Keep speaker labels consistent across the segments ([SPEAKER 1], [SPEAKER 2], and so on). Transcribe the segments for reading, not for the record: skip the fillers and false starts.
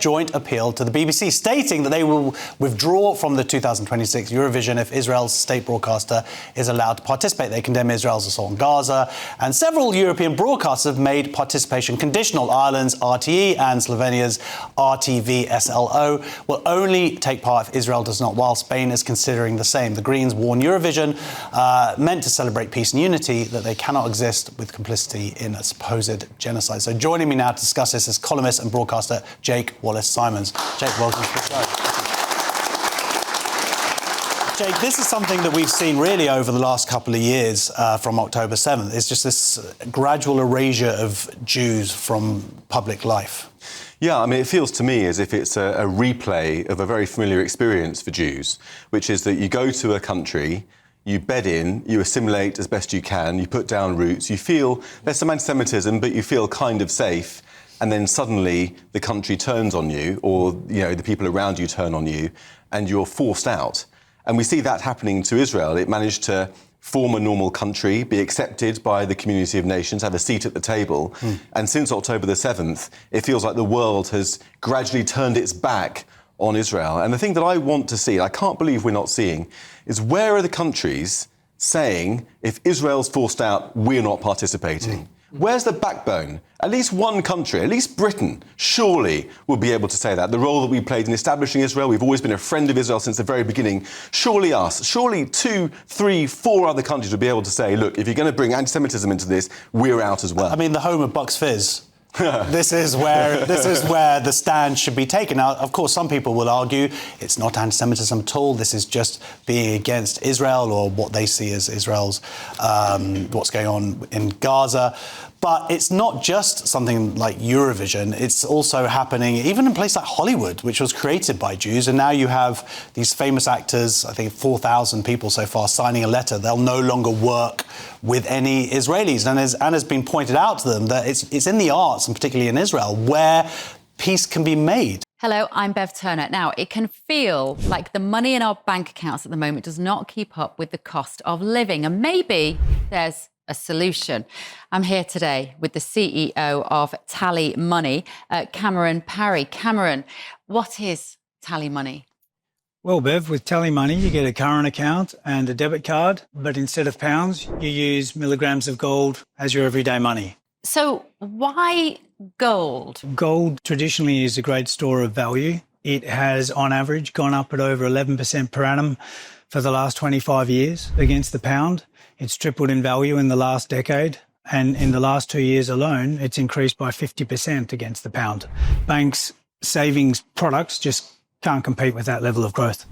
[SPEAKER 1] joint appeal to the BBC, stating that they will withdraw from the 2026 Eurovision if Israel's state broadcaster is allowed to participate. They condemn Israel's assault on Gaza, and several European broadcasters have made participation conditional. Ireland's RTE and Slovenia's RTV SLO will only take part if Israel does not, while Spain is considering the same. The Greens warn Eurovision, meant to celebrate peace and unity, that they cannot exist with complicity in a supposed genocide. So joining me now to discuss this is columnist and broadcaster Jake Wallis Simons. Jake, welcome to the show. Jake, this is something that we've seen really over the last couple of years from October 7th. It's just this gradual erasure of Jews from public life.
[SPEAKER 2] Yeah, I mean, it feels to me as if it's a replay of a very familiar experience for Jews, which is that you go to a country, you bed in, you assimilate as best you can, you put down roots, you feel there's some anti-Semitism, but you feel kind of safe, and then suddenly the country turns on you, or, you know, the people around you turn on you, and you're forced out. And we see that happening to Israel. It managed to form a normal country, be accepted by the community of nations, have a seat at the table. And since October the 7th, it feels like the world has gradually turned its back on Israel. And the thing that I want to see, I can't believe we're not seeing, is where are the countries saying, if Israel's forced out, we're not participating? Where's the backbone? At least one country, at least Britain, surely will be able to say that. The role that we played in establishing Israel, we've always been a friend of Israel since the very beginning. Surely us, surely 2, 3, 4 other countries would be able to say, look, if you're going to bring anti-Semitism into this, we're out as well.
[SPEAKER 1] I mean, the home of Bucks Fizz. This is where the stand should be taken. Now, of course, some people will argue it's not anti-Semitism at all. This is just being against Israel, or what they see as Israel's what's going on in Gaza. But it's not just something like Eurovision. It's also happening even in a place like Hollywood, which was created by Jews. And now you have these famous actors, I think 4,000 people so far, signing a letter. They'll no longer work with any Israelis. And as Anna's been pointed out to them, that it's in the arts, and particularly in Israel, where peace can be made.
[SPEAKER 3] Hello, I'm Bev Turner. Now, it can feel like the money in our bank accounts at the moment does not keep up with the cost of living. And maybe there's a solution. I'm here today with the CEO of TallyMoney, Cameron Parry. Cameron, what is TallyMoney?
[SPEAKER 4] Well, Bev, with TallyMoney, you get a current account and a debit card, but instead of pounds, you use milligrams of gold as your everyday money.
[SPEAKER 3] So why gold?
[SPEAKER 4] Gold traditionally is a great store of value. It has, on average, gone up at over 11% per annum for the last 25 years against the pound. It's tripled in value in the last decade, and in the last 2 years alone, it's increased by 50% against the pound. Banks' savings products just can't compete with that level of growth.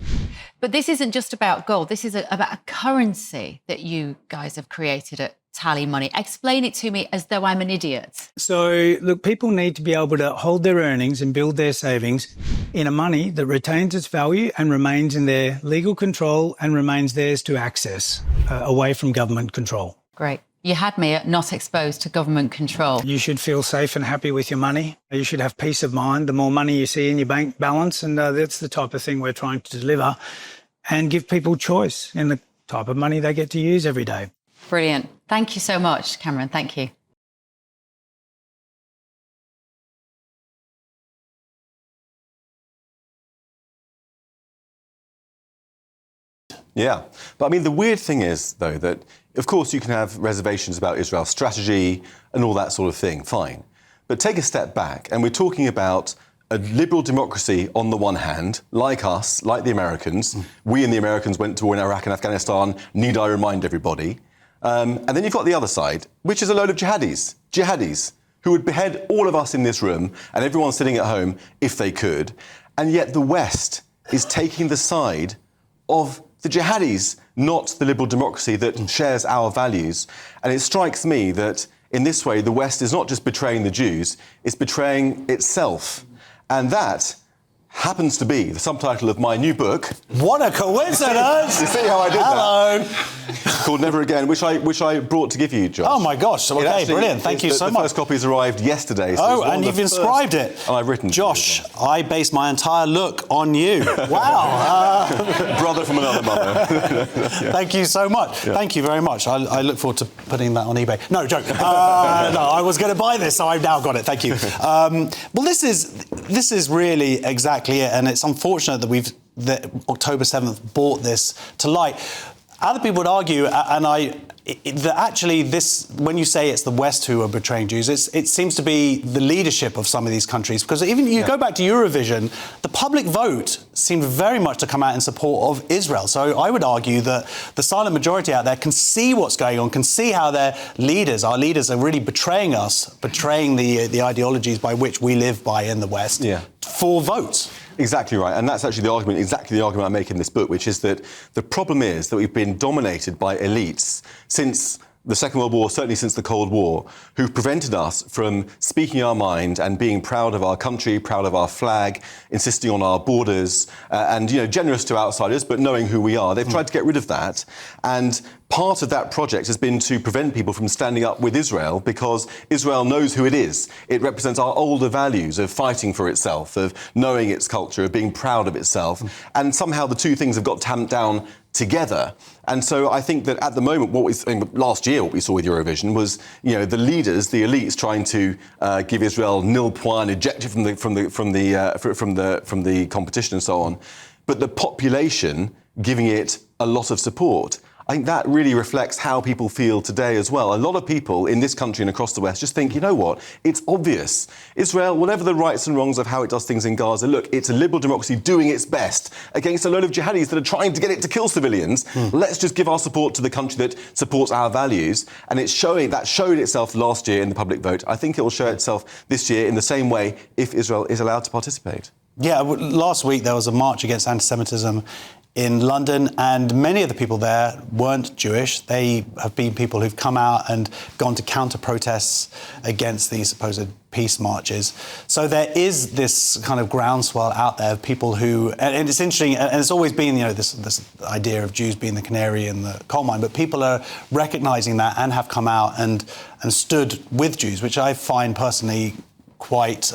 [SPEAKER 3] But this isn't just about gold. This is about a currency that you guys have created at TallyMoney. Explain it to me as though I'm an idiot.
[SPEAKER 4] So, look, people need to be able to hold their earnings and build their savings in a money that retains its value and remains in their legal control and remains theirs to access, away from government control.
[SPEAKER 3] Great. You had me at not exposed to government control.
[SPEAKER 4] You should feel safe and happy with your money. You should have peace of mind. The more money you see in your bank balance, and that's the type of thing we're trying to deliver, and give people choice in the type of money they get to use every day.
[SPEAKER 3] Brilliant. Thank you so much, Cameron. Thank you.
[SPEAKER 2] Yeah. But I mean, the weird thing is, though, that, of course, you can have reservations about Israel's strategy and all that sort of thing, fine. But take a step back, and we're talking about a liberal democracy on the one hand, like us, like the Americans. We and the Americans went to war in Iraq and Afghanistan, need I remind everybody. And then you've got the other side, which is a load of jihadis, who would behead all of us in this room and everyone sitting at home if they could. And yet the West is taking the side of the jihadis, not the liberal democracy that shares our values. And it strikes me that in this way, the West is not just betraying the Jews, it's betraying itself. And that happens to be the subtitle of my new book.
[SPEAKER 1] What a coincidence!
[SPEAKER 2] You see how I did
[SPEAKER 1] Hello.
[SPEAKER 2] that? Called Never Again, which I brought to give you, Josh.
[SPEAKER 1] Oh my gosh! Okay, brilliant. Thank you so much.
[SPEAKER 2] The first copy's arrived yesterday. So
[SPEAKER 1] and you've inscribed it.
[SPEAKER 2] And I've written.
[SPEAKER 1] Josh, I base my entire look on you. Wow.
[SPEAKER 2] Brother from another mother.
[SPEAKER 1] Thank you so much. Yeah. Thank you very much. I look forward to putting that on eBay. No, joke. No, I was going to buy this, so I've now got it. Thank you. Well, this is really exactly it, and it's unfortunate that October 7th brought this to light. Other people would argue, that actually when you say it's the West who are betraying Jews, it seems to be the leadership of some of these countries. Because even you go back to Eurovision, the public vote seemed very much to come out in support of Israel. So I would argue that the silent majority out there can see what's going on, can see how our leaders are really betraying us, betraying the ideologies by which we live by in the West for votes.
[SPEAKER 2] Exactly right, and that's actually exactly the argument I make in this book, which is that the problem is that we've been dominated by elites since the Second World War, certainly since the Cold War, who've prevented us from speaking our mind and being proud of our country, proud of our flag, insisting on our borders, and generous to outsiders, but knowing who we are. They've tried to get rid of that, and part of that project has been to prevent people from standing up with Israel, because Israel knows who it is. It represents our older values of fighting for itself, of knowing its culture, of being proud of itself, and somehow the two things have got tamped down together. And so I think that at the moment, last year, what we saw with Eurovision was, the leaders, the elites, trying to give Israel nil point, eject it from the competition and so on, but the population giving it a lot of support. I think that really reflects how people feel today as well. A lot of people in this country and across the West just think, you know what, it's obvious. Israel, whatever the rights and wrongs of how it does things in Gaza, look, it's a liberal democracy doing its best against a load of jihadis that are trying to get it to kill civilians. Let's just give our support to the country that supports our values. And that showed itself last year in the public vote. I think it will show itself this year in the same way if Israel is allowed to participate. Yeah,
[SPEAKER 1] last week there was a march against anti-Semitism in London, and many of the people there weren't Jewish. They have been people who've come out and gone to counter-protests against these supposed peace marches. So there is this kind of groundswell out there of people who, and it's interesting, and it's always been, this idea of Jews being the canary in the coal mine, but people are recognising that and have come out and stood with Jews, which I find personally quite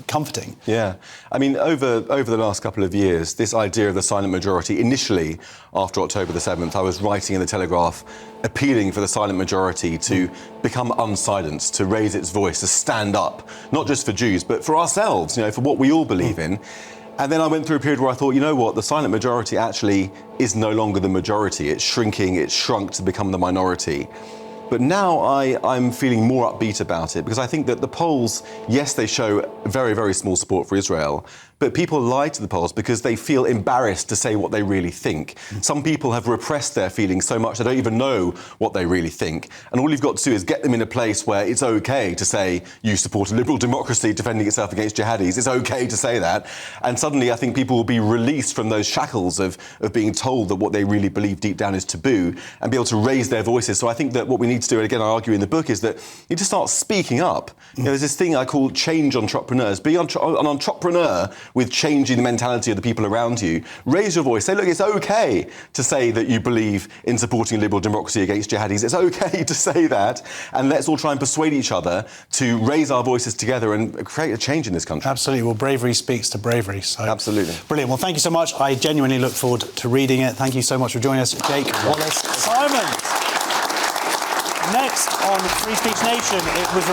[SPEAKER 1] comforting.
[SPEAKER 2] Yeah. I mean, over the last couple of years, this idea of the silent majority, initially after October the 7th, I was writing in the Telegraph appealing for the silent majority to become unsilenced, to raise its voice, to stand up, not just for Jews, but for ourselves, for what we all believe in. And then I went through a period where I thought, you know what, the silent majority actually is no longer the majority. It's shrinking, it's shrunk to become the minority. But now I'm feeling more upbeat about it, because I think that the polls, yes, they show very, very small support for Israel, but people lie to the polls because they feel embarrassed to say what they really think. Some people have repressed their feelings so much they don't even know what they really think. And all you've got to do is get them in a place where it's okay to say you support a liberal democracy defending itself against jihadis. It's okay to say that. And suddenly I think people will be released from those shackles of being told that what they really believe deep down is taboo, and be able to raise their voices. So I think that what we need to do, and again I argue in the book, is that you need to start speaking up. There's this thing I call change entrepreneurs. Be an entrepreneur with changing the mentality of the people around you. Raise your voice. Say, look, it's okay to say that you believe in supporting liberal democracy against jihadis. It's okay to say that. And let's all try and persuade each other to raise our voices together and create a change in this country.
[SPEAKER 1] Absolutely. Well, bravery speaks to bravery. So
[SPEAKER 2] absolutely.
[SPEAKER 1] Brilliant. Well, thank you so much. I genuinely look forward to reading it. Thank you so much for joining us, Jake Wallis Simons. Next on Free Speech Nation, it was